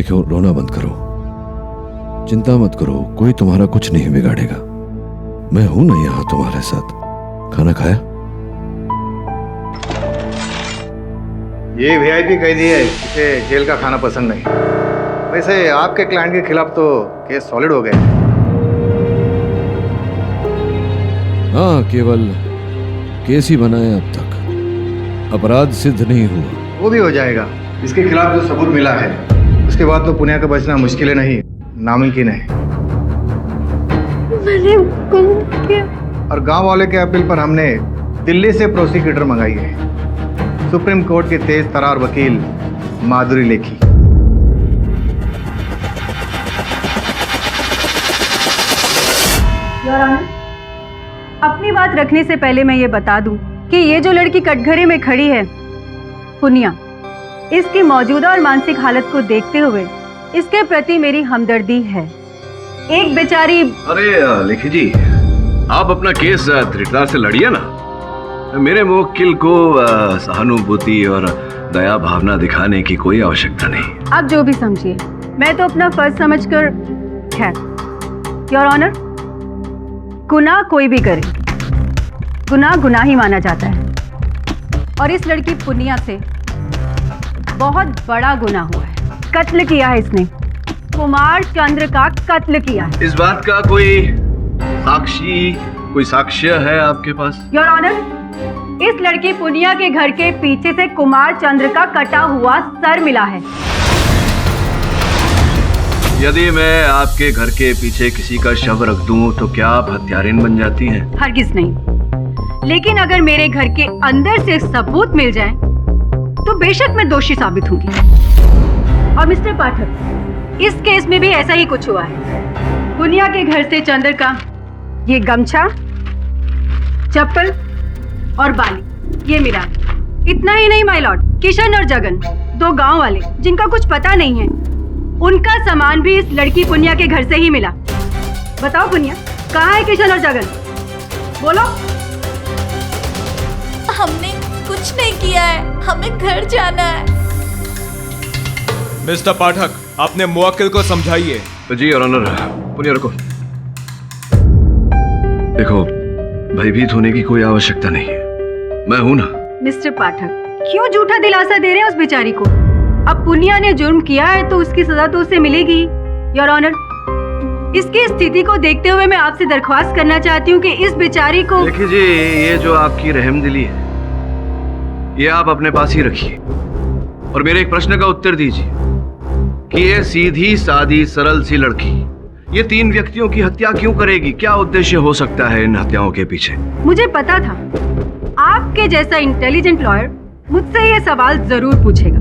देखो, रोना बंद करो, चिंता मत करो, कोई तुम्हारा कुछ नहीं बिगाड़ेगा। मैं हूं ना यहाँ तुम्हारे साथ। खाना खाया? ये वीआईपी कैदी है, इसे जेल का खाना पसंद नहीं। वैसे आपके क्लाइंट के खिलाफ तो केस सॉलिड हो गए। हाँ, केवल केस ही बना है अब तक, अपराध सिद्ध नहीं हुआ। वो भी हो जाएगा। इसके खिलाफ जो सबूत मिला है उसके बाद तो पुण्या का बचना मुश्किल है नहीं, नामुमकिन है। मैंने गुम किया। और गांव वाले के अपील पर हमने दिल्ली से प्रोसिक्यूटर मंगाई है, सुप्रीम कोर्ट के तेज तरार वकील माधुरी लेखी। योर ऑनर, अपनी बात रखने से पहले मैं ये बता दूं कि ये जो लड़की कटघरे में खड़ी है, पुनिया, इसकी मौजूदा और मानसिक हालत को देखते हुए इसके प्रति मेरी हमदर्दी है। एक बेचारी। अरे लेखी जी, आप अपना केस दृढ़ता से लड़िए ना। मेरे मुवक्किल को सहानुभूति और दया भावना दिखाने की कोई आवश्यकता नहीं। आप जो भी समझिए, मैं तो अपना फर्ज समझकर। खैर योर ऑनर, गुनाह कोई भी करे, गुनाह गुनाह ही माना जाता है, और इस लड़की पुनिया से बहुत बड़ा गुनाह हुआ है। कत्ल किया है इसने, कुमार चंद्र का कत्ल किया है। इस बात का कोई साक्षी, कोई साक्ष्य है आपके पास? योर ऑनर, इस लड़की पुनिया के घर के पीछे से कुमार चंद्र का कटा हुआ सर मिला है। यदि मैं आपके घर के पीछे किसी का शव रख दूं तो क्या आप हत्यारिन बन जाती हैं? हरगिज नहीं, लेकिन अगर मेरे घर के अंदर से सबूत मिल जाए तो बेशक मैं दोषी साबित होंगी। और मिस्टर पाठक, इस केस में भी ऐसा ही कुछ हुआ है। पुनिया के घर से चंद्र का ये गमछा, चप्पल और बाली ये मिला। इतना ही नहीं माय लॉर्ड, किशन और जगन, दो गांव वाले जिनका कुछ पता नहीं है, उनका सामान भी इस लड़की पुनिया के घर से ही मिला। बताओ पुनिया, कहाँ है किशन और जगन? बोलो। हमने कुछ नहीं किया है, हमें घर जाना है। मिस्टर पाठक, अपने मुवक्किल को समझाइए। जी और ऑनर, पुनिया रुको। देखो, भयभीत होने की कोई आवश्यकता नहीं है, मैं हूं ना। मिस्टर पाठक, क्यों झूठा दिलासा दे रहे हैं उस बेचारी को? अब पुनिया ने जुर्म किया है तो उसकी सजा तो उसे मिलेगी। योर ऑनर, इसकी स्थिति को देखते हुए मैं आपसे दरख्वास्त करना चाहती हूँ कि इस बेचारी को। देखिए जी, ये जो आपकी रहमदिली है ये आप अपने पास ही रखिए, और मेरे एक प्रश्न का उत्तर दीजिए कि ये सीधी सादी सरल सी लड़की ये 3 व्यक्तियों की हत्या क्यों करेगी? क्या उद्देश्य हो सकता है इन हत्याओं के पीछे? मुझे पता था आपके जैसा इंटेलिजेंट लॉयर मुझसे ये सवाल जरूर पूछेगा,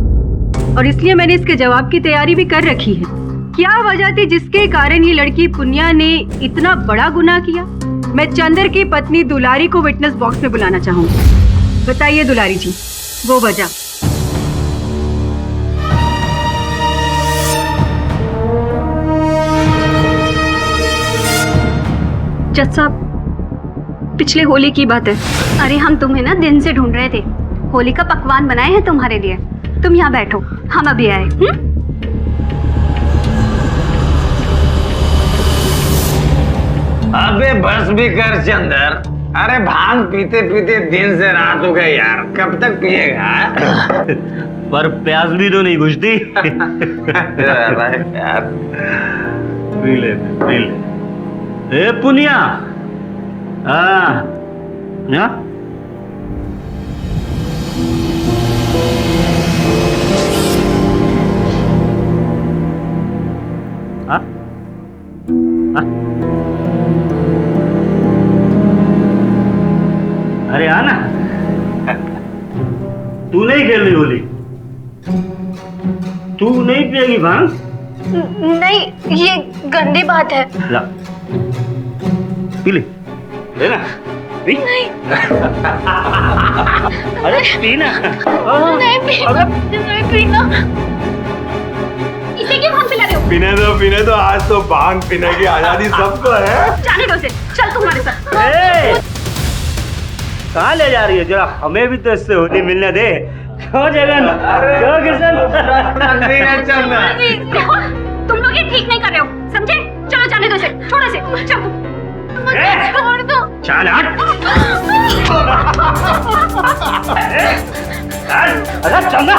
और इसलिए मैंने इसके जवाब की तैयारी भी कर रखी है। क्या वजह थी जिसके कारण ये लड़की पुनिया ने इतना बड़ा गुनाह किया? मैं चंद्र की पत्नी दुलारी को विटनेस बॉक्स में बुलाना चाहूंगी। बताइए दुलारी जी, वो वजह। जज साहब, पिछले होली की बात है। अरे हम तुम्हें ना दिन से ढूंढ रहे थे, होली का पकवान बनाए हैं तुम्हारे लिए। तुम यहाँ बैठो, हम अभी आए। अबे बस भी कर चंदर, अरे भांग पीते पीते दिन से रात हो गई यार, कब तक पिएगा? पर प्यास भी तो नहीं बुझती। यार पी ले, पी ले। ए पुनिया, हाँ अरे आना। तू नहीं खेल रही होली? तू नहीं पिएगी भांग? नहीं, ये गंदी बात है। ला, पी ले, लेना। पी। नहीं। अरे पीना। नहीं पीना, नहीं पीना। इसे क्यों भांग पिला रहे हो? पीने दो, आज तो भांग पीने की आजादी सबको है। जाने दो उसे, चल तुम्हारे साथ। कहाँ ले जा रही है? जरा हमें भी तो इससे होली मिलने दे। क्यों जगन, क्यों किशन? तुम लोग ये ठीक नहीं कर रहे हो, समझे? चलो जाने दो इसे, छोड़ो इसे, चलो। मुझे छोड़ दो। चल हट। अरे चलना,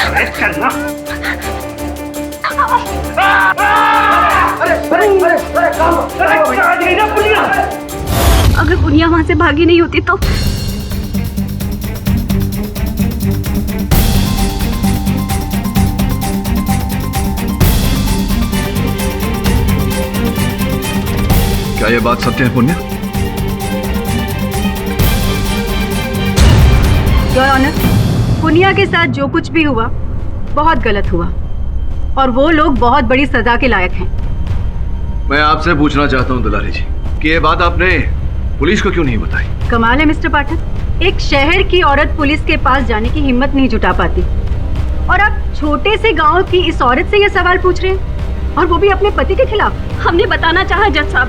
अरे चलना। अगर पुनिया वहां से भागी नहीं होती तो क्या ये बात सत्य है पुण्य? योर ऑनर, पुनिया के साथ जो कुछ भी हुआ बहुत गलत हुआ और वो लोग बहुत बड़ी सजा के लायक हैं। मैं आपसे पूछना चाहता हूँ दुलारी जी कि ये बात आपने पुलिस को क्यों नहीं बताई? कमाल है मिस्टर पाठक, एक शहर की औरत पुलिस के पास जाने की हिम्मत नहीं जुटा पाती और आप छोटे से गांव की इस औरत से ये सवाल पूछ रहे हैं और वो भी अपने पति के खिलाफ। हमने बताना चाहा जज साहब,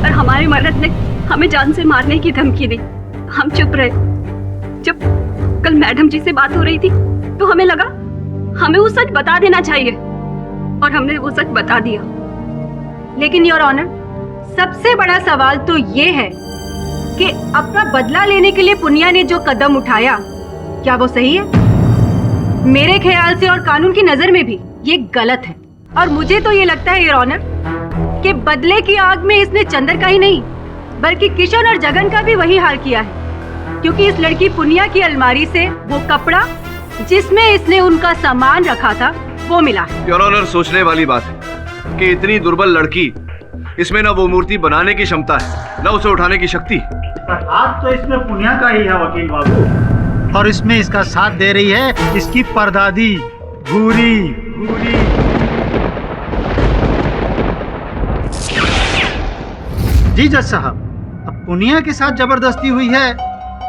पर हमारे मर्द ने हमें जान से मारने की धमकी दी। हम चुप रहे। जब कल मैडम जी से बात हो रही थी तो हमें लगा हमें वो सच बता देना चाहिए और हमने वो सच बता दिया। लेकिन योर ऑनर, सबसे बड़ा सवाल तो ये है कि अपना बदला लेने के लिए पुनिया ने जो कदम उठाया क्या वो सही है? मेरे ख्याल से और कानून की नजर में भी ये गलत है और मुझे तो ये लगता है योर ऑनर कि बदले की आग में इसने चंदर का ही नहीं बल्कि किशन और जगन का भी वही हाल किया है, क्योंकि इस लड़की पुनिया की अलमारी से वो कपड़ा जिसमें इसने उनका सामान रखा था वो मिला है। योर ऑनर, सोचने वाली बात है कि इतनी दुर्बल लड़की, इसमें ना वो मूर्ति बनाने की क्षमता है ना उसे उठाने की शक्ति। हाथ तो इसमें पुनिया का ही है वकील बाबू, और इसमें इसका साथ दे रही है इसकी परदादी भूरी। जी जज साहब, अब पुनिया के साथ जबरदस्ती हुई है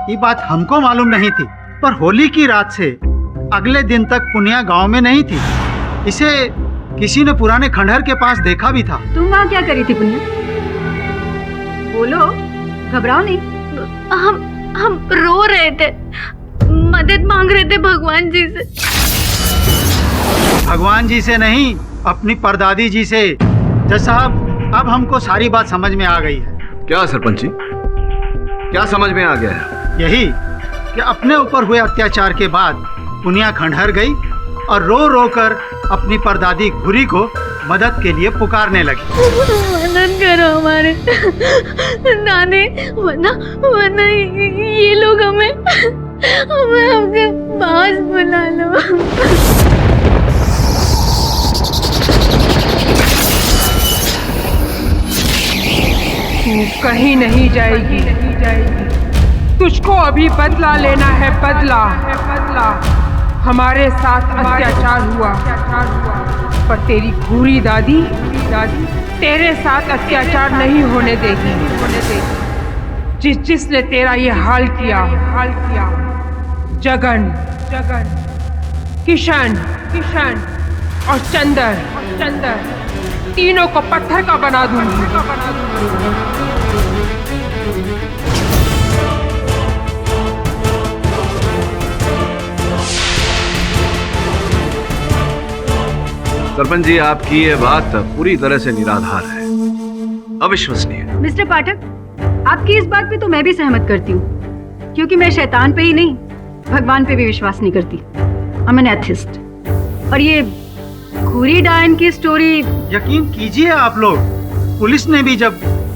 ये बात हमको मालूम नहीं थी, पर होली की रात से अगले दिन तक पुनिया गांव में नहीं थी। इसे किसी ने पुराने खंडहर के पास देखा भी था। तुम वहाँ क्या करी थी पुनिया? बोलो, घबराओ नहीं। हम रो रहे थे, मदद मांग रहे थे भगवान जी से। भगवान जी से नहीं, अपनी परदादी जी से। जज साहब, अब हमको सारी बात समझ में आ गई है। क्या सरपंच जी, क्या समझ में आ गया है? यही कि अपने ऊपर हुए अत्याचार के बाद पुनिया खंडहर गई और रो रो कर अपनी परदादी घुरी को मदद के लिए पुकारने लगी। मदद करो हमारे दादी, वरना ये लोग हमें आपके पास बुला लो। तू कहीं नहीं जाएगी, तुझको अभी बदला लेना है, बदला। हमारे साथ अत्याचार हुआ पर तेरी भूरी दादी तेरे साथ अत्याचार नहीं होने देगी। जिसने तेरा ये हाल किया, जगन, किशन और चंदर, तीनों को पत्थर का बना दूंगी। सरपंच जी, आपकी ये बात पूरी तरह से निराधार है, अविश्वसनीय। मिस्टर पाठक, आपकी इस बात पे तो मैं भी सहमत करती हूँ, क्योंकि मैं शैतान पे ही नहीं भगवान पे भी विश्वास नहीं करती। I am an atheist. और ये घूरी डायन की स्टोरी, यकीन कीजिए आप लोग, पुलिस ने भी जब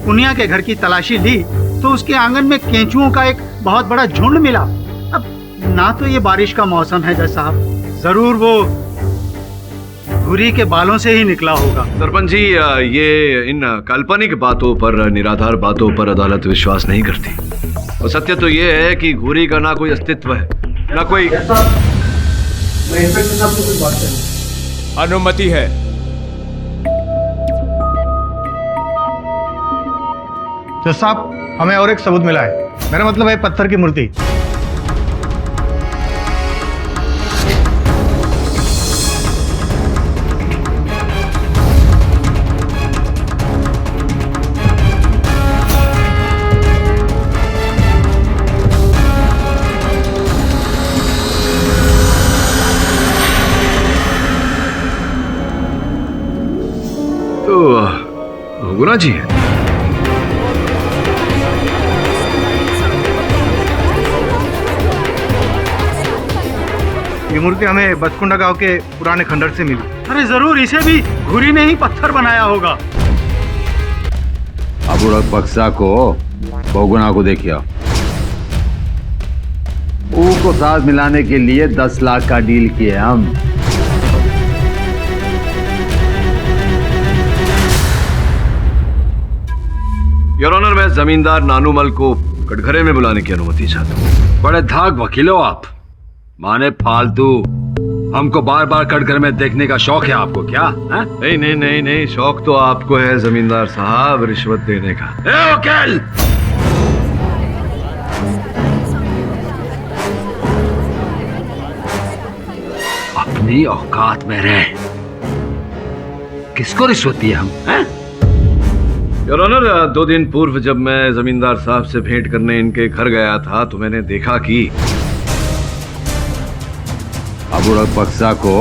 पुनिया के घर की तलाशी ली तो उसके आंगन में केंचुओं का एक बहुत बड़ा झुंड मिला। अब ना तो ये बारिश का मौसम है जज साहब, जरूर वो घुरी के बालों से ही निकला होगा। सरपंच जी, ये इन काल्पनिक बातों पर, निराधार बातों पर अदालत विश्वास नहीं करती। और सत्य तो ये है कि घुरी का ना कोई अस्तित्व है, ना कोई। मैं इंस्पेक्टर साहब से कुछ बात करूं। अनुमति है। तो साहब, हमें और एक सबूत मिला है। मेरा मतलब है पत्थर की मूर्ति। बहुगुणा जी है। ये मूर्ति हमें बसकुंडा गांव के पुराने खंडर से मिली। अरे जरूर इसे भी घुरी ने ही पत्थर बनाया होगा। अबू बक्सा को बहुगुणा को देखिए, ऊ को साथ मिलाने के लिए 10 लाख का डील किए हम। योर ऑनर, मैं जमींदार नानूमल को कटघरे में बुलाने की अनुमति चाहता हूँ। बड़े धाक वकील हो आप, माने फालतू हमको बार बार कटघरे में देखने का शौक है आपको क्या है? नहीं नहीं नहीं नहीं, शौक तो आपको है जमींदार साहब रिश्वत देने का। ए वकील, अपनी औकात में रह, किसको रिश्वत दी हम हैं? योर ऑनर, 2 दिन पूर्व जब मैं जमींदार साहब से भेंट करने इनके घर गया था तो मैंने देखा कि अबू बक्सा को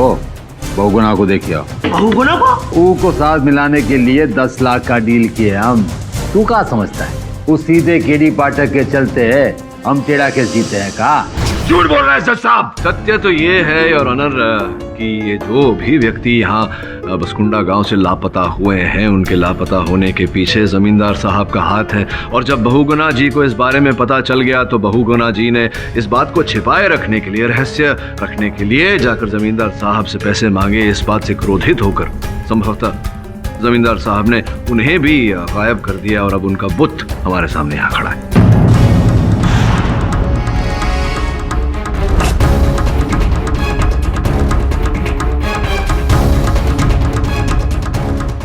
बहुगुणा को देखिए, बहुगुणा को ऊ को साथ मिलाने के लिए 10 लाख का डील किए हम। तू क्या समझता है वो सीधे केडी पाठक के चलते है हम टेढ़ा के जीते हैं का? झूठ बोल रहे हैं जज साहब। सत्य तो ये है योर ऑनर कि ये जो भी व्यक्ति यहाँ बसकुंडा गांव से लापता हुए हैं, उनके लापता होने के पीछे जमींदार साहब का हाथ है। और जब बहुगुणा जी को इस बारे में पता चल गया तो बहुगुणा जी ने इस बात को छिपाए रखने के लिए, रहस्य रखने के लिए जाकर जमींदार साहब से पैसे मांगे। इस बात से क्रोधित होकर संभवतः जमींदार साहब ने उन्हें भी गायब कर दिया और अब उनका बुत हमारे सामने यहाँ खड़ा है।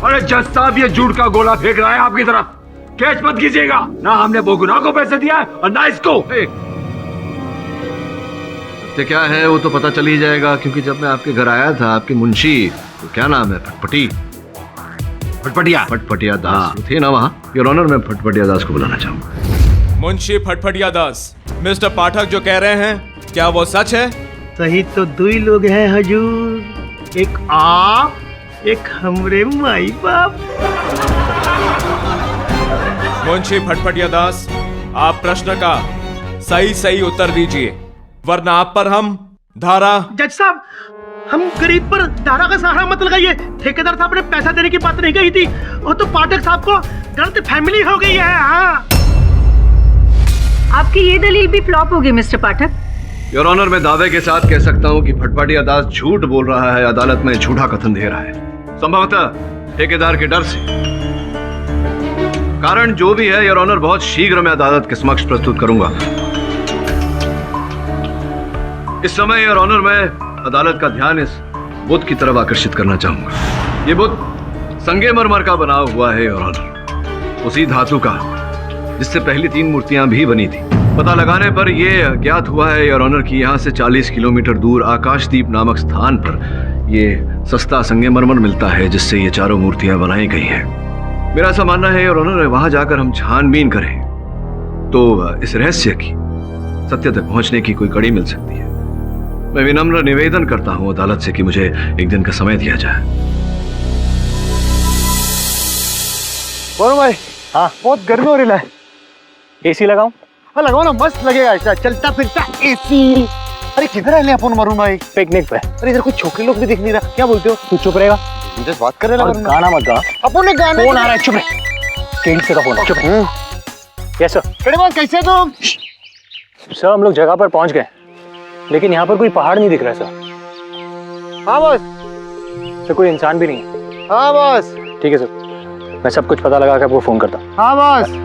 अरे जज साहब, ये झूठ का गोला फेंक रहा है आपकी तरफ। कैच मत कीजिएगा, ना हमने बहुगुणा को पैसे दिया है और ना इसको। सत्य क्या है वो तो पता चल ही जाएगा, क्योंकि जब मैं आपके घर आया था आपके मुंशी, तो क्या नाम है, फटफटिया दास थे ना वहाँ। योर ऑनर, मैं फटफटिया दास को बुलाना चाहूंगा। मुंशी फटफटिया दास, मिस्टर पाठक जो कह रहे हैं क्या वो सच है? सही तो 2 लोग हैं हजूर, एक आप, एक हमरे माई बाप। मुंशी फटफटिया दास, आप प्रश्न का सही उत्तर दीजिए, वरना आप पर हम धारा। जज साहब, हम गरीब पर धारा का सहारा मत लगाइए। ठेकेदार साहब ने पैसा देने की बात नहीं कही थी, वो तो पाठक साहब को गलत फैमिली हो गई है। हाँ, आपकी ये दलील भी फ्लॉप होगी मिस्टर पाठक। योर ऑनर, मैं दावे के साथ कह सकता हूँ कि फटफटिया दास झूठ बोल रहा है, अदालत में झूठा कथन दे रहा है, संभवतः ठेकेदार के डर से। कारण जो भी है योर ऑनर, बहुत शीघ्र मैं अदालत के समक्ष प्रस्तुत करूंगा। इस समय योर ऑनर, मैं अदालत का ध्यान इस बुत की तरफ आकर्षित करना चाहूंगा। ये बुत संगमरमर का बना हुआ है योर ऑनर, उसी धातु का जिससे पहली 3 मूर्तियां भी बनी थी। पता लगाने पर यह ज्ञात हुआ है योर ऑनर कि यहाँ से 40 किलोमीटर दूर आकाशदीप नामक स्थान पर यह सस्ता संगमरमर मिलता है, जिससे ये 4 मूर्तियां बनाई गई हैं। मेरा ऐसा मानना है योर ऑनर, वहां जाकर हम छानबीन करें तो इस रहस्य की सत्य तक पहुंचने की कोई कड़ी मिल सकती है। मैं विनम्र निवेदन करता हूं अदालत से कि मुझे एक दिन का समय दिया जाए। बोलो भाई। हाँ, बहुत गर्मी हो रही है। एसी लगाऊं? हाँ लगाओ ना, मस्त लगेगा ऐसा चलता फिरता एसी। अरे किधर है अपन मरून भाई? पिकनिक पे। अरे इधर कुछ छोकरी लोग भी दिख नहीं रहा, क्या बोलते हो? तू चुप रहेगा, मुझे बात कर रहे हैं। गाना मत गा, अपन ने गाना। फोन आ रहा है, चुप रहे। केडी से का फोन, चुप रहे। Yes sir. केडी बात कैसे तुम? सर हम लोग जगह पर पहुंच गए, लेकिन यहाँ पर कोई पहाड़ नहीं दिख रहा सर। हाँ बस। सर कोई इंसान भी नहीं है। हाँ बस। ठीक है सर, मैं सब कुछ पता लगा कर आपको फोन करता। हाँ बस।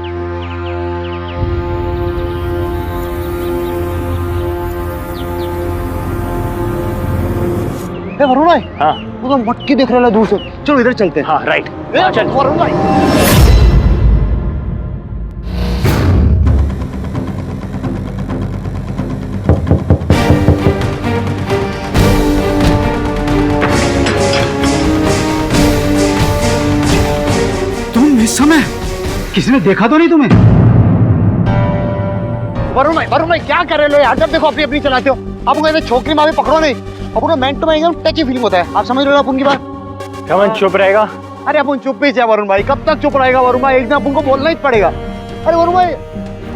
वरुण भाई। हाँ, वो तो मटकी देख रहा है दूर से। चलो इधर चलते हैं। हाँ राइट। चल वरुण भाई। तुम इस समय किसी ने देखा तो नहीं तुम्हें? वरुण भाई क्या कर रहे हो यार? जब देखो अपनी चलाते हो। आपको ऐसे छोकरी माँ पकड़ो नहीं, अपना मैन टू मैन एकदम टची फीलिंग होता है। आप समझ रहे हो आप उनकी बात? कमन चुप रहेगा, अरे अपन चुप ही जाए वरुण भाई, कब तक चुप रहेगा वरुण भाई? एक दिन अपन को बोलना ही पड़ेगा। अरे वरुण भाई,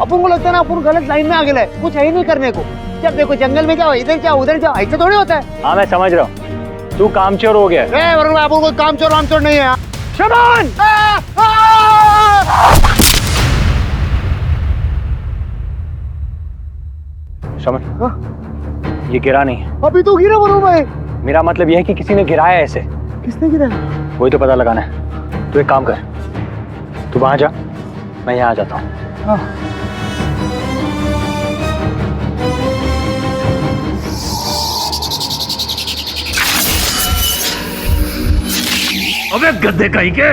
अपन को लगता है ना अपन गलत लाइन में आ गए, कुछ है ही नहीं करने को। जब देखो जंगल में जाओ, इधर जाओ उधर जाओ, ऐसा थोड़ी होता है। हाँ मैं समझ रहा हूँ, तू कामचोर हो गया। वरुण भाई, अपन को कामचोर वामचोर नहीं है। शबान! शमन, ये गिरा नहीं है। अभी तो गिरा वरुण भाई। मेरा मतलब यह है कि किसी ने गिराया है ऐसे। किसने गिरा? वही तो पता लगाना है। तू एक काम कर, तू वहां जा, मैं यहाँ आ जाता हूँ। अबे गद्दे कहीं के,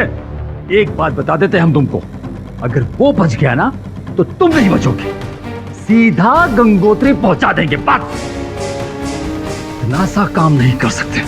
एक बात बता देते हम तुमको, अगर वो बच गया ना तो तुम नहीं बचोगे, सीधा गंगोत्री पहुंचा देंगे। बस इतना सा काम नहीं कर सकते।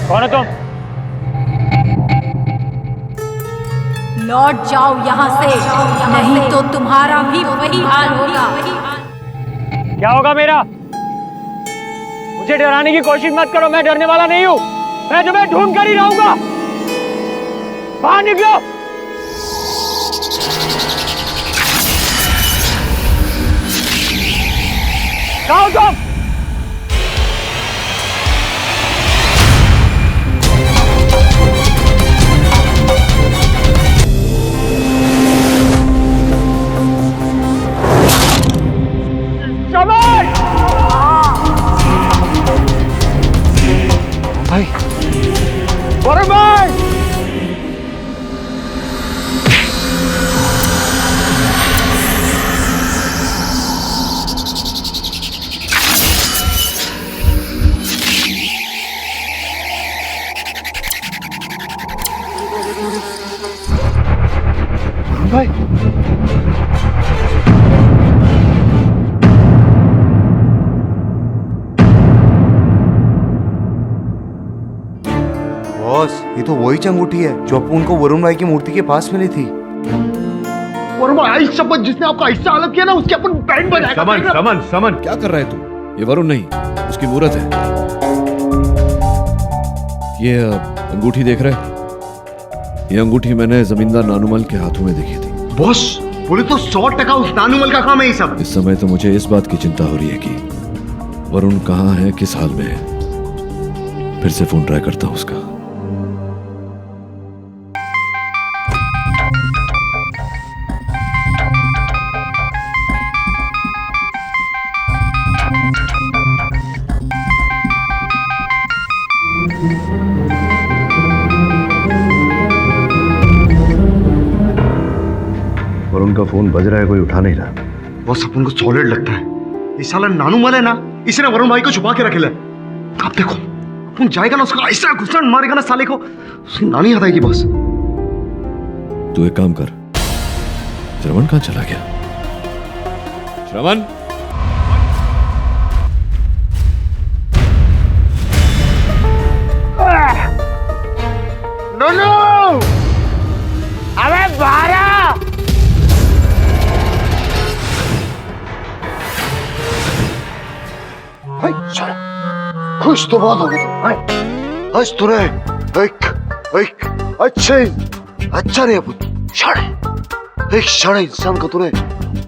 कौन है तुम? लौट जाओ यहाँ से, नहीं तो तुम्हारा भी वही हाल होगा। क्या होगा मेरा? मुझे डराने की कोशिश मत करो, मैं डरने वाला नहीं हूँ। मैं तुम्हें ढूंढ कर ही रहूंगा। बाहर निकलो। कहाँ हो तुम? भाई, वरुण भाई, भाई, बॉस, ये तो वही अंगूठी है जो अपन को वरुण भाई की मूर्ति के पास मिली थी। वरुण भाई, शपथ जिसने आपका ऐसा हालत किया ना, उसके अपन बैंड बजाएगा। समन समन समन, क्या कर रहा है तू? ये वरुण नहीं, उसकी मूर्त है। ये अंगूठी देख रहे? ये अंगूठी मैंने जमींदार नानूमल के हाथों में देखी थी। बॉस, बोले तो 100% उस नानूमल का काम है ये सब। इस समय तो मुझे इस बात की चिंता हो रही है कि वरुण कहाँ है, किस हाल में है। फिर से फोन ट्राई करता हूं उसका। वरुण का फोन बज रहा है, कोई उठा नहीं रहा। बॉस, अपन को सॉलिड लगता है ये साला नानूमल है ना, इसने वरुण भाई को छुपा के रखे। आप देखो, अपन जाएगा ना, उसका ऐसा घुसन मारेगा ना साले को, उसकी नानी याद आएगी। बॉस, तू एक काम कर, श्रवण कहाँ चला गया? श्रवण, नोनो, अबे बारा, खुश तो बहुत हो गई तुम। आज तूने एक अच्छा नहीं अपन शाणे, एक शाणे इंसान को तूने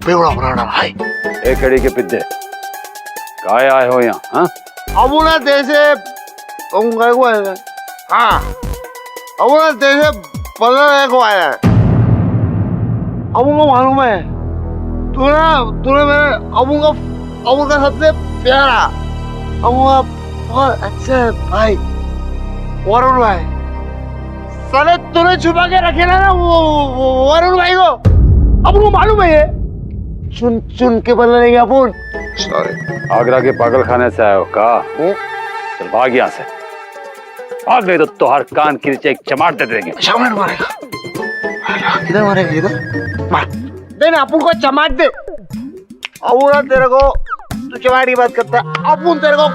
बेवड़ा बना डाला है। एक कड़ी के पिद्दे, काय आए हो यहाँ? हाँ, अब उन्हें जैसे तुम गए को आए। हाँ, अब उन्हें जैसे बदल को आया है। अब उनको मालूम है तूने मेरे अबू का सबसे प्यारा, अबू का बहुत अच्छे भाई वरुण भाई, साले तूने छुपा के रखे ना वो वरुण भाई को। अब उनको मालूम है ये चुन चुन के बदलेंगे अपन। आगरा के पागल खाने से आए हो का? चल भाग यहाँ से। और नहीं तो तोहर कान के नीचे एक चमाट दे देंगे। चमाट मारेगा? किधर मारेगा? इधर मार दे ना, अपन को चमाट दे। और तेरे को तू चमाट की बात करता है, अपन तेरे को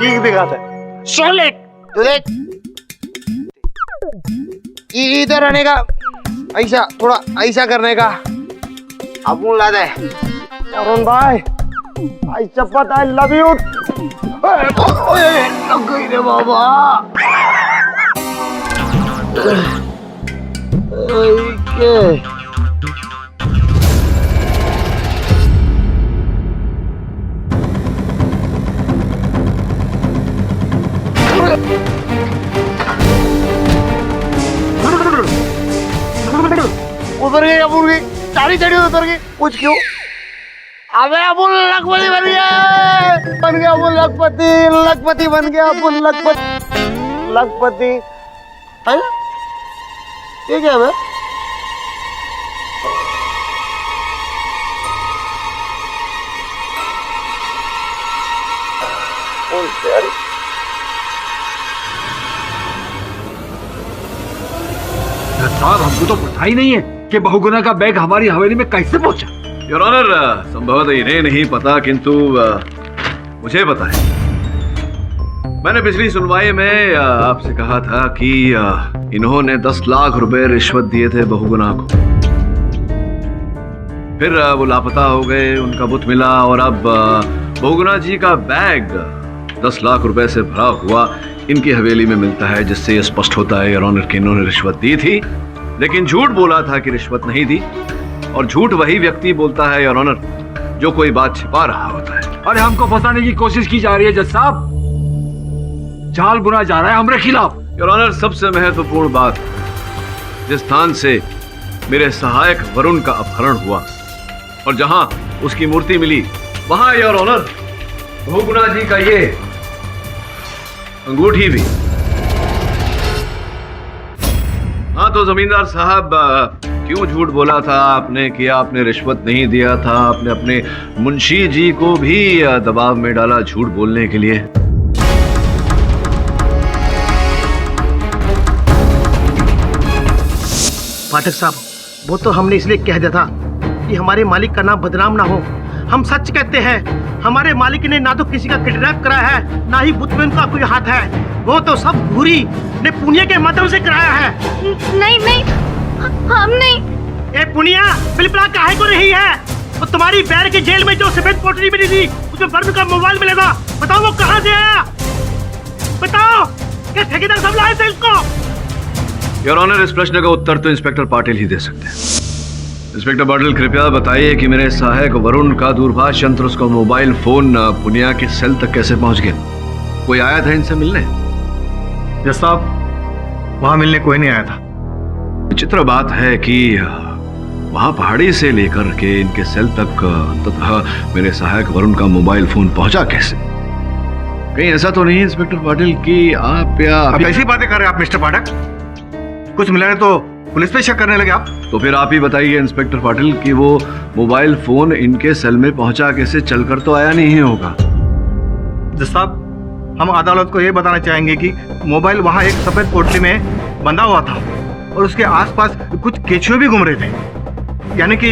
ठीक दिखाता है। सोले तू देख, इधर आने का, ऐसा थोड़ा ऐसा करने का अपन ला दे। अरुण भाई, आई चप्पत, आई लव यू। लग गई रे बाबा। उतर गई अपुन की, सारी चढ़ी उतर गई। कुछ क्यों? अबे अपुन लखपति बन गया अपुन लखपति, लखपति बन गया अपुन लखपति। ये क्या है? साहब, हमको तो पता ही नहीं है कि बहुगुना का बैग हमारी हवेली में कैसे पहुंचा। योर ऑनर, संभवतः इन्हें नहीं पता, किंतु मुझे पता है। मैंने पिछली सुनवाई में आपसे कहा था कि इन्होंने 10 लाख रुपए रिश्वत दिए थे बहुगुना को। फिर वो लापता हो गए, उनका बुत मिला, और अब बहुगुना जी का बैग 10 लाख रुपए से भरा हुआ इनकी हवेली में मिलता है, जिससे यह स्पष्ट होता है योर ऑनर कि इन्होंने रिश्वत दी थी, लेकिन झूठ बोला था कि रिश्वत नहीं दी। और झूठ वही व्यक्ति बोलता है योर ऑनर जो कोई बात छिपा रहा होता है। अरे हमको फंसाने की कोशिश की जा रही है जज साहब, जाल बुना जा रहा है हमारे खिलाफ। योर ऑनर, सबसे महत्वपूर्ण बात, जिस स्थान से मेरे सहायक वरुण का अपहरण हुआ और जहां उसकी मूर्ति मिली, वहां योर ऑनर बहुगुना जी का ये अंगूठी भी। हाँ तो जमींदार साहब, क्यों झूठ बोला था आपने कि आपने रिश्वत नहीं दिया था? आपने अपने मुंशी जी को भी दबाव में डाला झूठ बोलने के लिए। पाठक साहब, वो तो हमने इसलिए कह दिया था कि हमारे मालिक का नाम बदनाम ना हो। हम सच कहते हैं, हमारे मालिक ने ना तो किसी का किडनैप कराया है, ना ही बुत में उनका कोई हाथ है। वो तो सब भूरी ने पुनिया के माध्यम से कराया है। नहीं नहीं, हम नहीं। ए पुनिया, बिलबिला काहे को रही है? वो तुम्हारी बैर की जेल में जो सफेद पोटली मिली थी, उसमें वरुण का मोबाइल मिला था, बताओ वो कहाँ से आया? बताओ, क्या ठेकेदार सब लाए थे इसको? योर ऑनर, इस प्रश्न का उत्तर तो इंस्पेक्टर पाटिल ही दे सकते हैं। इंस्पेक्टर पाटिल, कृपया बताइए कि मेरे सहायक वरुण का दूरभाष यंत्र, उसका मोबाइल फोन पुनिया के सेल तक कैसे पहुंच गया? कोई आया था इनसे मिलने? यस साहब, वहां मिलने कोई नहीं आया था। विचित्र बात है कि वहां पहाड़ी से लेकर के इनके सेल तक अंततः मेरे सहायक वरुण का मोबाइल फोन पहुंचा कैसे? कहीं ऐसा तो नहीं इंस्पेक्टर पाटिल कि आप या कैसी बातें कर रहे हैं आप मिस्टर पाठक? कुछ मिला है तो पुलिस पे शक करने लगे आप? तो फिर आप ही बताइए इंस्पेक्टर पाटिल कि वो मोबाइल फोन इनके सेल में पहुंचा कैसे? चलकर तो आया नहीं होगा। जज साहब, हम अदालत को ये बताना चाहेंगे कि मोबाइल वहाँ एक सफेद पोटली में बंधा हुआ था और उसके आसपास कुछ केचुए भी घूम रहे थे, यानी कि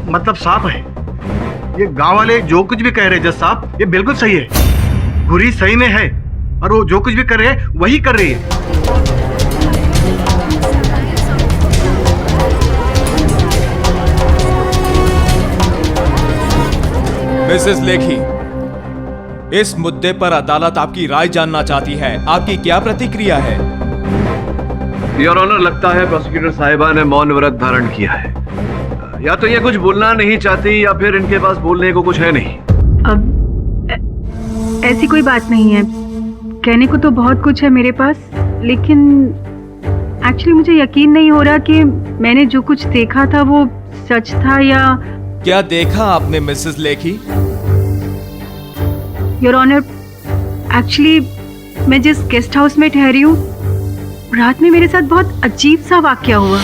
मतलब साफ है। ये गांव वाले जो कुछ भी कह रहे हैं जज साहब, ये बिल्कुल सही है। गुरी सही में है और वो जो कुछ भी कर रहे हैं वही कर रही है। मिसेस लेखी, इस मुद्दे पर अदालत आपकी राय जानना चाहती है। आपकी क्या प्रतिक्रिया है? योर ऑनर, लगता है प्रोसिक्यूटर साहिबा ने मौन व्रत धारण किया है। या तो ये कुछ बोलना नहीं चाहती या फिर इनके पास बोलने को कुछ है नहीं। अब ऐसी कोई बात नहीं है, कहने को तो बहुत कुछ है मेरे पास, लेकिन एक्चुअली मुझे यकीन नहीं हो रहा कि मैंने जो कुछ देखा था वो सच था या... क्या देखा आपने Mrs Lekhi? Your honour, actually मैं जिस गेस्ट हाउस में ठहरी हूँ, रात में मेरे साथ बहुत अजीब सा वाकया हुआ।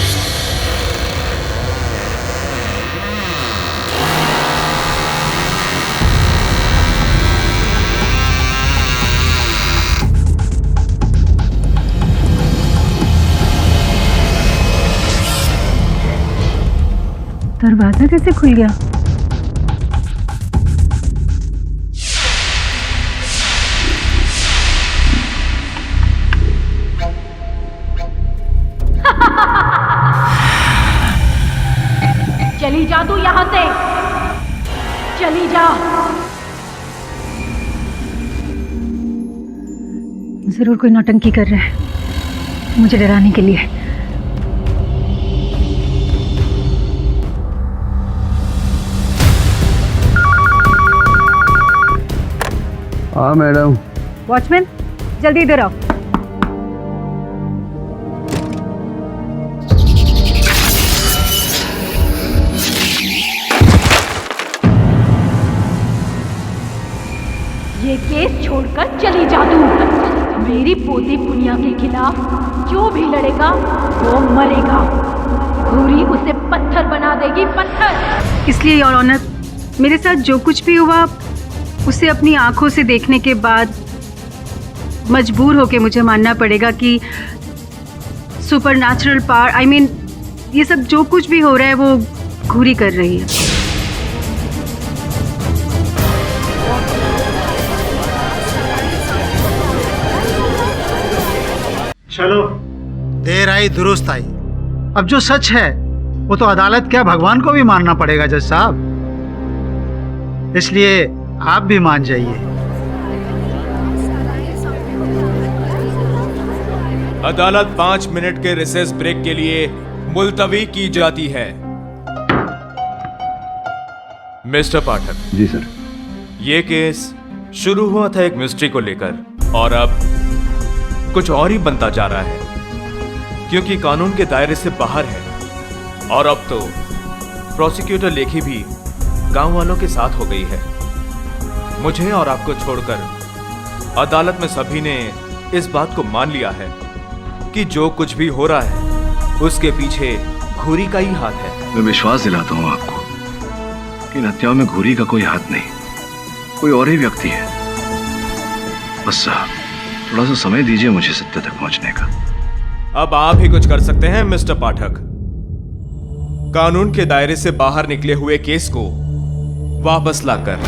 दरवाजा कैसे खुल गया? चली जा तू यहाँ से, चली जा। जरूर कोई नौटंकी कर रहा है मुझे डराने के लिए। हाँ मैडम। वॉचमैन जल्दी इधर आओ। ये केस छोड़कर चली जा तू। मेरी पोती पुनिया के खिलाफ जो भी लड़ेगा वो मरेगा। घूरी उसे पत्थर बना देगी, पत्थर। इसलिए योर ऑनर, मेरे साथ जो कुछ भी हुआ उसे अपनी आंखों से देखने के बाद मजबूर होके मुझे मानना पड़ेगा कि सुपरनैचुरल पावर, आई मीन ये सब जो कुछ भी हो रहा है वो घूरी कर रही है। चलो, देर आई दुरुस्त आई। अब जो सच है वो तो अदालत क्या भगवान को भी मानना पड़ेगा जज साहब, इसलिए आप भी मान जाइए। अदालत 5 मिनट के रिसेस ब्रेक के लिए मुलतवी की जाती है। मिस्टर पाठक। जी सर। ये केस शुरू हुआ था एक मिस्ट्री को लेकर और अब कुछ और ही बनता जा रहा है, क्योंकि कानून के दायरे से बाहर है। और अब तो प्रोसिक्यूटर लेखी भी गांव वालों के साथ हो गई है। मुझे और आपको छोड़कर अदालत में सभी ने इस बात को मान लिया है कि जो कुछ भी हो रहा है उसके पीछे घूरी का ही हाथ है। मैं विश्वास दिलाता हूँ आपको कि इन हत्याओं में घूरी का कोई हाथ नहीं, कोई और ही व्यक्ति है। बस थोड़ा सा समय दीजिए मुझे सत्य तक पहुंचने का। अब आप ही कुछ कर सकते हैं मिस्टर पाठक। कानून के दायरे से बाहर निकले हुए केस को वापस लाकर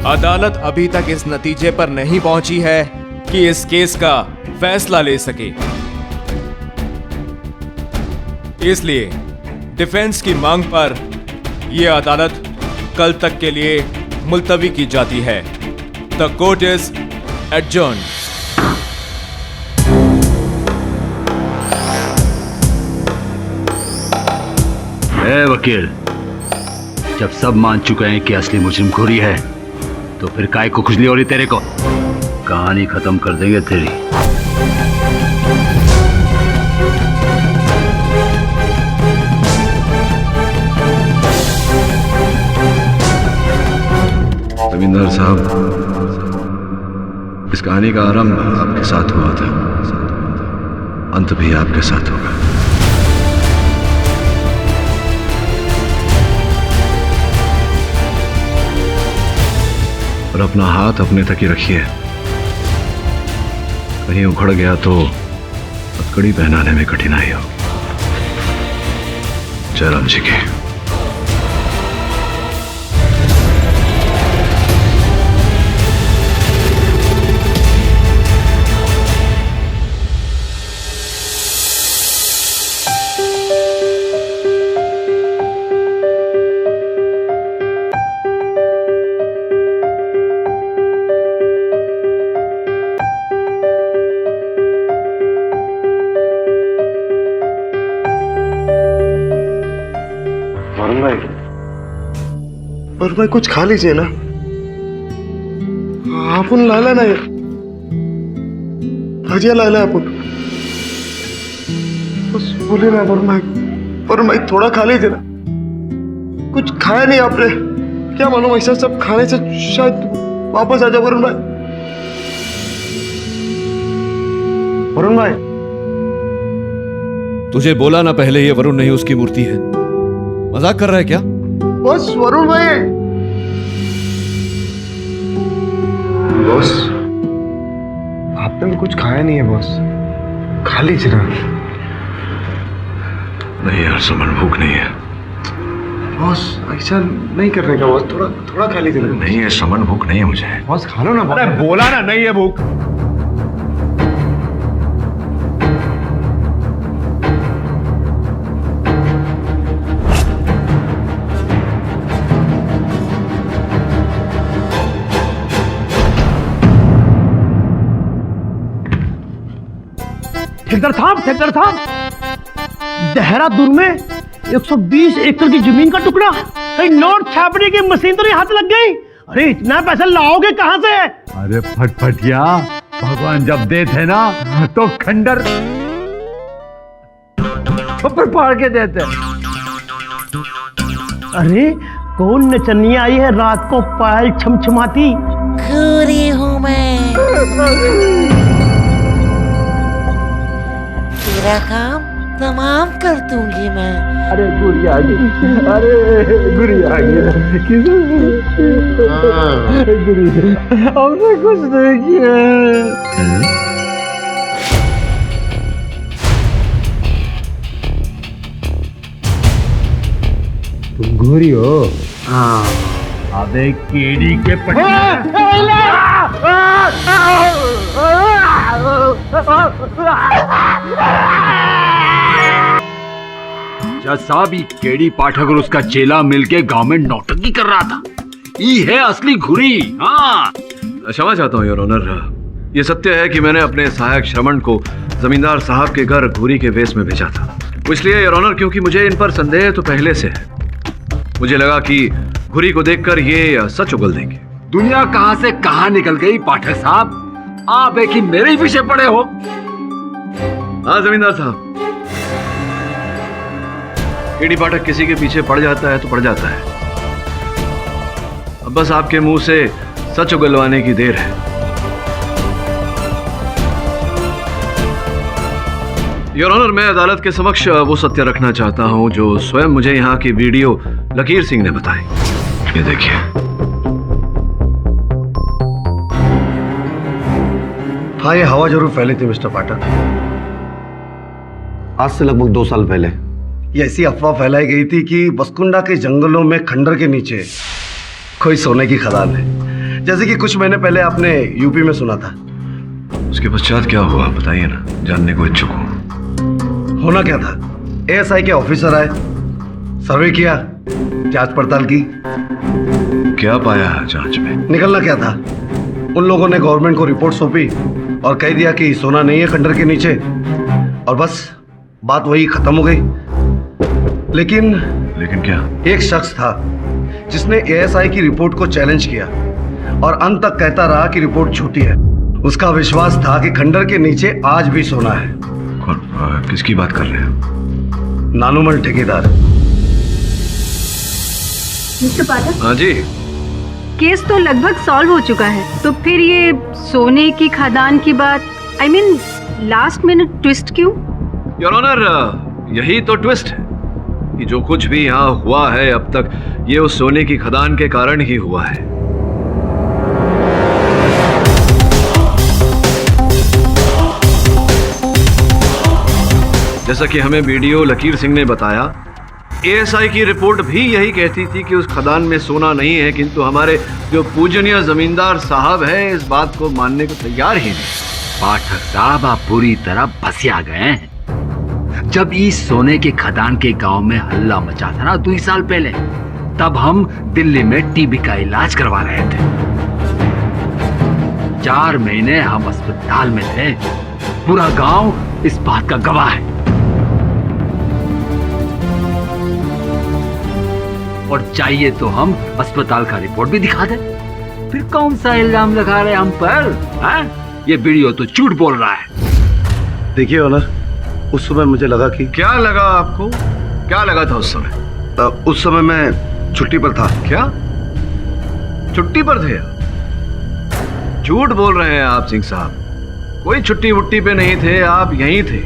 अदालत अभी तक इस नतीजे पर नहीं पहुंची है कि इस केस का फैसला ले सके। इसलिए डिफेंस की मांग पर यह अदालत कल तक के लिए मुलतवी की जाती है। The court is adjourned. वकील, जब सब मान चुके हैं कि असली मुजरिम घूरी है तो फिर काय को खुजली हो रही तेरे को? कहानी खत्म कर देंगे तेरी। जमींदार साहब, इस कहानी का आरंभ आपके साथ हुआ था, अंत भी आपके साथ होगा। और अपना हाथ अपने तक ही रखिए, कहीं उखड़ गया तो हथकड़ी पहनाने में कठिनाई होगी। जयराम जी की। और भाई कुछ खा लीजिए ना, आपण लाला नाही भजिया लाला आपण। बस बोले ना पर मैं थोड़ा खा लीजिए ना, कुछ खाया नहीं आपने, क्या मालूम ऐसा सब खाने से शायद वापस आ जाओ। वरुण भाई, वरुण भाई, तुझे बोला ना पहले ये वरुण नहीं उसकी मूर्ति है। मजाक कर रहा है क्या? बस वरुण भाई। बॉस, आपने भी कुछ खाया नहीं है बॉस, खा लीजिए ना। नहीं यार सुमन, भूख नहीं है। बॉस ऐसा नहीं करने का बॉस, थोड़ा थोड़ा खा लीजिए। नहीं है सुमन, भूख नहीं है मुझे। बॉस खा लो ना। अरे बोला ना नहीं है भूख। ठेकेदार साहब, देहरादून में 120 एकड़ की जमीन का टुकड़ा, कहीं नोट छापने की मशीन तो नहीं हाथ लग गई? अरे इतना पैसा लाओगे कहां से? अरे फटफटिया, भगवान जब देते ना तो खंडर ऊपर फाड़ के देते। अरे कौन नचनिया आई है रात को पायल छमछमाती? घूरी हूँ मैं, तेरा काम तमाम कर दूंगी मैं। अरे गुड़िया आ गई, अरे गुड़िया आ गई। गुड़िया हमने कुछ नहीं किया। तुम गोरी हो? हाँ। अबे केड़ी के जज साहब, ये केडी पाठक और उसका चेला मिलके गांव में नौटंकी कर रहा था। ये है असली घुरी। हाँ, क्षमा चाहता हूँ योर ऑनर। ये सत्य है कि मैंने अपने सहायक श्रवण को जमींदार साहब के घर घुरी के वेश में भेजा था। इसलिए योर ऑनर, क्योंकि मुझे इन पर संदेह तो पहले से है। मुझे लगा कि घुरी को देखकर ये सच उगल देंगे। दुनिया कहां से कहां निकल गई पाठक साहब, आप एक ही मेरे ही पीछे पड़े हो। हाँ जमींदार साहब, केडी पाठक किसी के पीछे पड़ जाता है तो पड़ जाता है। अब बस आपके मुंह से सच उगलवाने की देर है। योर ऑनर, मैं अदालत के समक्ष वो सत्य रखना चाहता हूं जो स्वयं मुझे यहाँ की वीडियो लकीर सिंह ने बताई। ये देखिए। हाँ, ये हवा जरूर फैली थी मिस्टर पाठक। आज से लगभग 2 साल पहले ये ऐसी अफवाह फैलाई गई थी कि बसकुंडा के जंगलों में खंडर के नीचे कोई सोने की खदान है, जैसे कि कुछ महीने पहले आपने यूपी में सुना था। उसके पश्चात क्या हुआ बताइए ना, जानने को इच्छुक हूं। होना क्या था, एएसआई के ऑफिसर आए, सर्वे किया, जांच पड़ताल की। क्या पाया जांच में? निकलना क्या था, उन लोगों ने गवर्नमेंट को रिपोर्ट सौंपी और कह दिया कि सोना नहीं है खंडर के नीचे, और बस बात वही खत्म हो गई। लेकिन क्या? एक शख्स था जिसने एएसआई की रिपोर्ट को चैलेंज किया और अंत तक कहता रहा कि रिपोर्ट झूठी है। उसका विश्वास था कि खंडर के नीचे आज भी सोना है। किसकी बात कर रहे हैं? नानूमल ठेकेदार। मिस्टर पाठक। हाँ जी। केस तो लगभग सॉल्व हो चुका है, तो फिर ये सोने की खदान की बात, I mean, last minute twist क्यों? योर ऑनर, यही तो ट्विस्ट है कि जो कुछ भी यहाँ हुआ है अब तक, ये उस सोने की खदान के कारण ही हुआ है। जैसा कि हमें वीडियो लकीर सिंह ने बताया, एएसआई की रिपोर्ट भी यही कहती थी कि उस खदान में सोना नहीं है, किंतु हमारे जो पूजनीय जमींदार साहब है इस बात को मानने को तैयार ही नहीं। पाठक साहब, आप पूरी तरह फंसिया गए हैं। जब इस सोने के खदान के गांव में हल्ला मचा था ना 2 साल पहले, तब हम दिल्ली में टीबी का इलाज करवा रहे थे। 4 महीने हम अस्पताल में थे। पूरा गांव इस बात का गवाह है। और चाहिए तो हम अस्पताल का रिपोर्ट भी दिखा दें। फिर कौन सा इल्जाम लगा रहे हम पर? ये वीडियो तो झूठ बोल रहा है। देखिए ऑनर, उस समय मुझे लगा कि क्या लगा आपको? क्या लगा था उस समय? उस समय मैं छुट्टी पर था। क्या छुट्टी पर थे? झूठ बोल रहे हैं आप सिंह साहब, कोई छुट्टी वुट्टी पे नहीं थे, आप यहीं थे।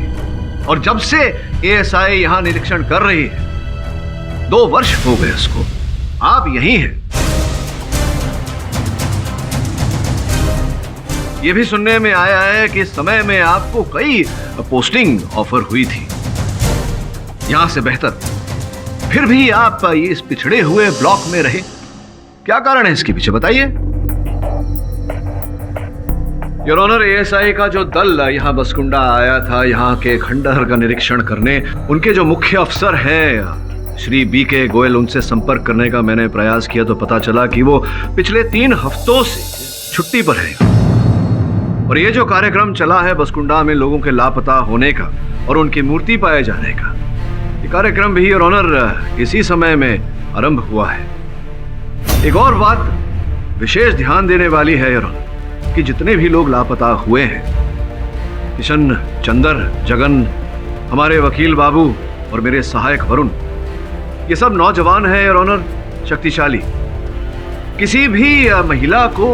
और जब से एएसआई यहाँ निरीक्षण कर रही है, 2 वर्ष हो गए उसको, आप यहीं हैं। ये भी सुनने में आया है कि इस समय में आपको कई पोस्टिंग ऑफर हुई थी। यहां से बेहतर फिर भी आप ये इस पिछड़े हुए ब्लॉक में रहे। क्या कारण है इसके पीछे बताइए। योर ऑनर, एएसआई का जो दल यहाँ बसकुंडा आया था यहाँ के खंडहर का निरीक्षण करने, उनके जो मुख्य अफसर हैं श्री बीके गोयल, उनसे संपर्क करने का मैंने प्रयास किया तो पता चला कि वो पिछले 3 हफ्तों से छुट्टी पर है। और ये जो कार्यक्रम चला है बसकुंडा में लोगों के लापता होने का और उनकी मूर्ति पाए जाने का, ये कार्यक्रम भी योर ऑनर इसी समय में आरंभ हुआ है। एक और बात विशेष ध्यान देने वाली है योर ऑनर कि जितने भी लोग लापता हुए हैं, किशन, चंदर, जगन, हमारे वकील बाबू और मेरे सहायक वरुण, ये सब नौजवान हैं योर ऑनर, शक्तिशाली। किसी भी महिला को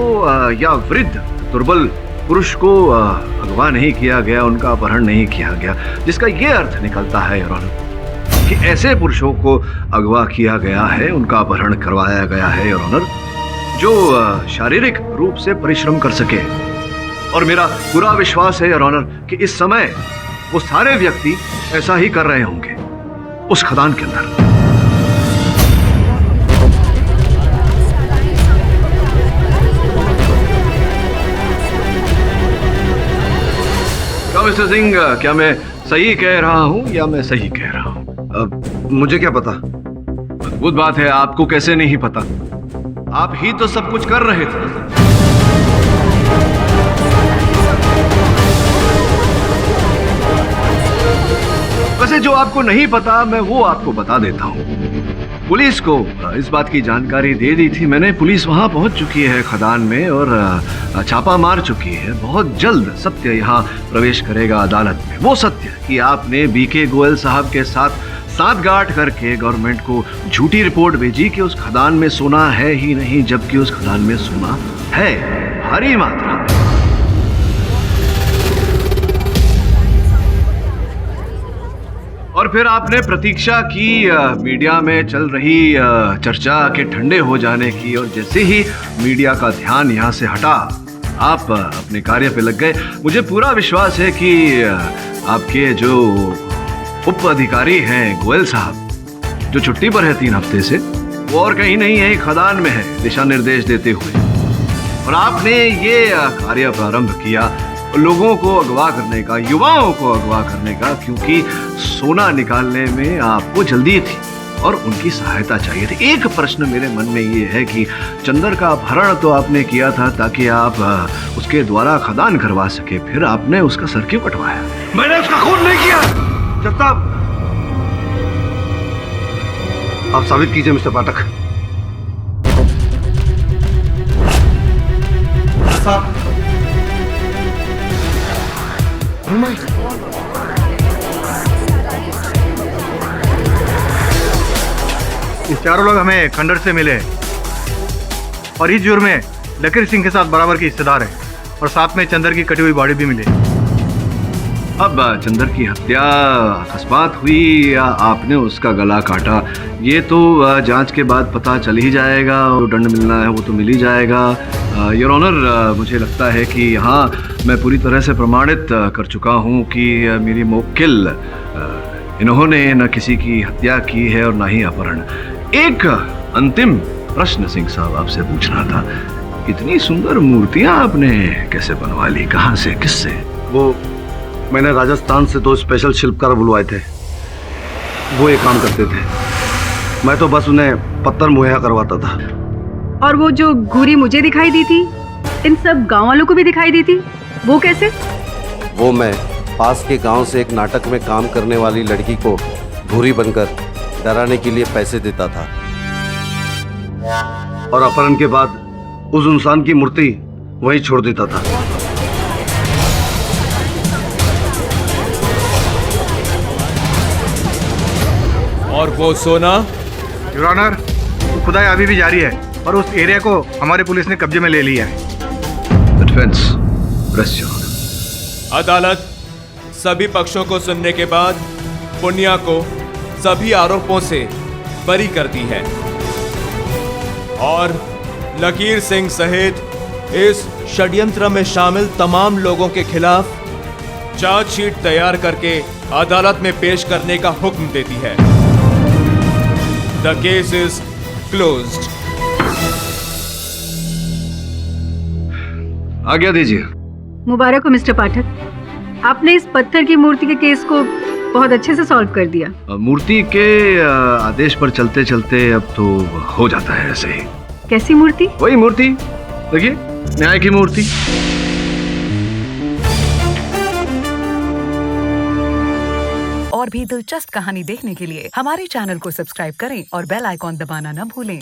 या वृद्ध दुर्बल पुरुष को अगवा नहीं किया गया, उनका अपहरण नहीं किया गया, जिसका ये अर्थ निकलता है योर ऑनर कि ऐसे पुरुषों को अगवा किया गया है, उनका अपहरण करवाया गया है योर ऑनर, जो शारीरिक रूप से परिश्रम कर सके। और मेरा पूरा विश्वास है योर ऑनर कि इस समय वो सारे व्यक्ति ऐसा ही कर रहे होंगे उस खदान के अंदर। मिस्टर सिंह, क्या मैं सही कह रहा हूं या मैं सही कह रहा हूं? मुझे क्या पता। अद्भुत बात है, आपको कैसे नहीं पता? आप ही तो सब कुछ कर रहे थे। वैसे जो आपको नहीं पता मैं वो आपको बता देता हूं। पुलिस को इस बात की जानकारी दे दी थी मैंने। पुलिस वहां पहुंच चुकी है खदान में और छापा मार चुकी है। बहुत जल्द सत्य यहां प्रवेश करेगा अदालत में। वो सत्य कि आपने बीके गोयल साहब के साथ साठगांठ करके गवर्नमेंट को झूठी रिपोर्ट भेजी कि उस खदान में सोना है ही नहीं, जबकि उस खदान में सोना है भारी मात्रा में। और फिर आपने प्रतीक्षा की मीडिया में चल रही चर्चा के ठंडे हो जाने की, और जैसे ही मीडिया का ध्यान यहाँ से हटा आप अपने कार्य पे लग गए। मुझे पूरा विश्वास है कि आपके जो उप अधिकारी हैं गोयल साहब, जो छुट्टी पर है 3 हफ्ते से, वो और कहीं नहीं है, खदान में है दिशा निर्देश देते हुए। और आपने ये कार्य प्रारंभ किया लोगों को अगवा करने का, युवाओं को अगवा करने का, क्योंकि सोना निकालने में आपको जल्दी थी और उनकी सहायता चाहिए थी। एक प्रश्न मेरे मन में ये है कि चंदर का अपहरण तो आपने किया था ताकि आप उसके द्वारा खदान करवा सके, फिर आपने उसका सर क्यों कटवाया? मैंने उसका खून नहीं किया। जब तक आप साबित कीजिए मिस्टर पाठक। साहब, ये चारों लोग हमें खंडर से मिले और इस जुर्म में लकीर सिंह के साथ बराबर के हिस्सेदार हैं, और साथ में चंदर की कटी हुई बॉडी भी मिली। अब चंदर की हत्या अकस्मात हुई या आपने उसका गला काटा, ये तो जांच के बाद पता चल ही जाएगा। और दंड मिलना है वो तो मिल ही जाएगा। योर ऑनर, मुझे लगता है कि यहाँ मैं पूरी तरह से प्रमाणित कर चुका हूँ कि मेरी मुवक्किल इन्होंने न किसी की हत्या की है और न ही अपहरण। एक अंतिम प्रश्न सिंह साहब आपसे पूछना था, इतनी सुंदर मूर्तियां आपने कैसे बनवा ली, कहाँ से, किससे? वो मैंने राजस्थान से 2 स्पेशल शिल्पकार बुलवाए थे, वो ये काम करते थे। मैं तो बस उन्हें पत्थर मुहैया करवाता था। और वो जो घूरी मुझे दिखाई दी थी, इन सब गांव वालों को भी दिखाई दी थी, वो कैसे? वो मैं पास के गांव से एक नाटक में काम करने वाली लड़की को घूरी बनकर डराने के लिए पैसे देता था, और अपहरण के बाद उस इंसान की मूर्ति वहीं छोड़ देता था। और वो सोना? योर ऑनर, खुदाई अभी भी जारी है और उस एरिया को हमारी पुलिस ने कब्जे में ले लिया है। Defence, press your honour. अदालत सभी पक्षों को सुनने के बाद पुनिया को सभी आरोपों से बरी करती है और लकीर सिंह सहित इस षड्यंत्र में शामिल तमाम लोगों के खिलाफ चार्जशीट तैयार करके अदालत में पेश करने का हुक्म देती है। The case is closed. आज्ञा दीजिए। मुबारक हो मिस्टर पाठक, आपने इस पत्थर की मूर्ति के केस को बहुत अच्छे से सॉल्व कर दिया। मूर्ति के आदेश पर चलते चलते अब तो हो जाता है ऐसे ही। कैसी मूर्ति? वही मूर्ति, देखिए, न्याय की मूर्ति। और भी दिलचस्प कहानी देखने के लिए हमारे चैनल को सब्सक्राइब करें और बेल आइकॉन दबाना न भूलें।